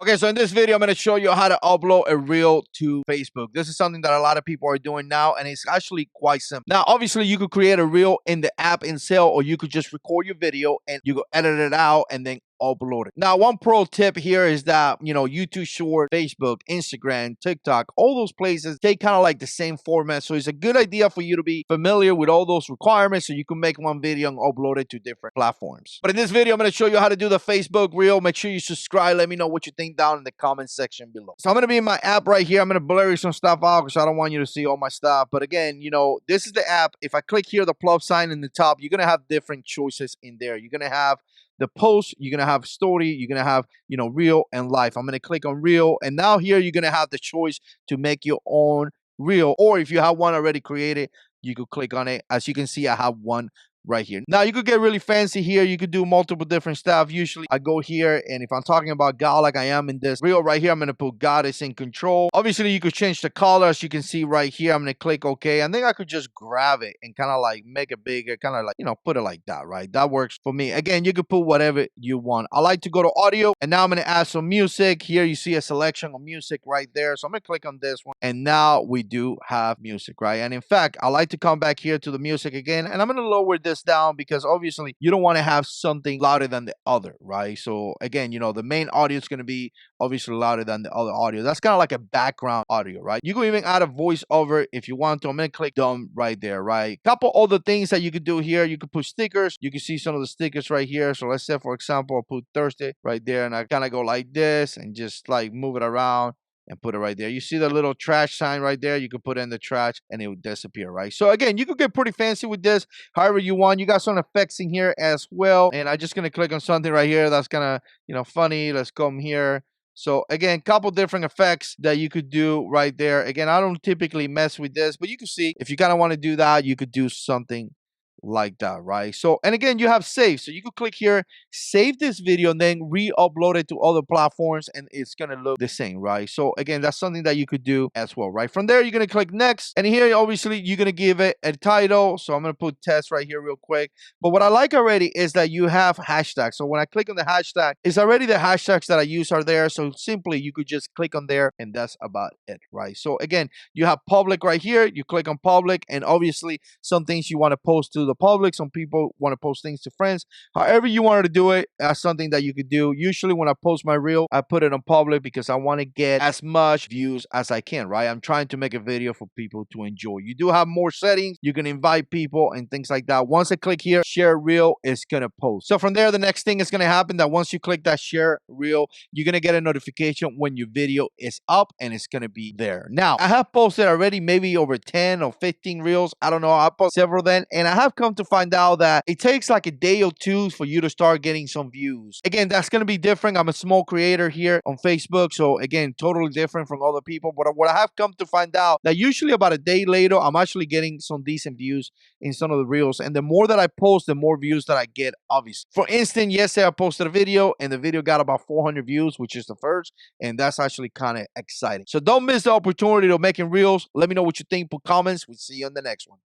Okay, so in this video, I'm going to show you how to upload a reel to Facebook. This is something that a lot of people are doing now, and it's actually quite simple. Now, obviously, you could create a reel in the app itself, or you could just record your video and you go edit it out and then upload it. Now, one pro tip here is that, YouTube Short, Facebook, Instagram, TikTok, all those places take kind of like the same format. So it's a good idea for you to be familiar with all those requirements so you can make one video and upload it to different platforms. But in this video, I'm going to show you how to do the Facebook reel. Make sure you subscribe. Let me know what you think down in the comment section below. So I'm going to be in my app right here. I'm going to blur some stuff out because I don't want you to see all my stuff. But again, this is the app. If I click here, the plus sign in the top, you're going to have different choices in there. You're going to have the post, you're going to have story, you're going to have, reel and live. I'm going to click on reel. And now here you're going to have the choice to make your own reel. Or if you have one already created, you could click on it. As you can see, I have one right here. Now you could get really fancy here. You could do multiple different stuff. Usually I go here, and if I'm talking about God like I am in this reel right here, I'm going to put God is in control. Obviously you could change the color. As you can see right here, I'm going to click OK. I think I could just grab it and kind of like make it bigger, kind of like, put it like that, right? That works for me. Again, you could put whatever you want. I like to go to audio, and now I'm going to add some music. Here you see a selection of music right there. So I'm going to click on this one, and now we do have music, right? And in fact, I like to come back here to the music again, and I'm going to lower this down because obviously you don't want to have something louder than the other, right? So again, the main audio is going to be obviously louder than the other audio. That's kind of like a background audio, right? You can even add a voiceover if you want to. I'm going to click done right there, right? Couple other things that you could do here. You could put stickers. You can see some of the stickers right here. So let's say, for example, I'll put Thursday right there, and I kind of go like this and just like move it around and put it right there. You see the little trash sign right there? You can put it in the trash and it will disappear, right? So again, you could get pretty fancy with this however you want. You got some effects in here as well. And I'm just going to click on something right here that's kind of, funny. Let's come here. So again, couple different effects that you could do right there. Again, I don't typically mess with this, but you can see if you kind of want to do that, you could do something like that, right? So, and again, you have save. So you could click here, save this video, and then re-upload it to other platforms, and it's gonna look the same, right? So again, that's something that you could do as well, right? From there, you're gonna click next, and here, obviously, you're gonna give it a title. So I'm gonna put test right here real quick. But what I like already is that you have hashtags. So when I click on the hashtag, it's already the hashtags that I use are there. So simply, you could just click on there, and that's about it, right? So again, you have public right here. You click on public, and obviously, some things you want to post to the public. Some people want to post things to friends. However you wanted to do it, that's something that you could do. Usually when I post my reel, I put it on public because I want to get as much views as I can, right? I'm trying to make a video for people to enjoy. You do have more settings. You can invite people and things like that. Once I click here, share reel, it's going to post. So from there, the next thing is going to happen that once you click that share reel, you're going to get a notification when your video is up and it's going to be there. Now, I have posted already maybe over 10 or 15 reels. I don't know. I posted several then, and I have come to find out that it takes like a day or two for you to start getting some views. Again, that's going to be different. I'm a small creator here on Facebook, so again, totally different from other people. But what I have come to find out that usually about a day later, I'm actually getting some decent views in some of the reels. And the more that I post, the more views that I get, obviously. For instance, yesterday I posted a video, and the video got about 400 views, which is the first, and that's actually kind of exciting. So don't miss the opportunity of making reels. Let me know what you think. Put comments. We'll see you on the next one.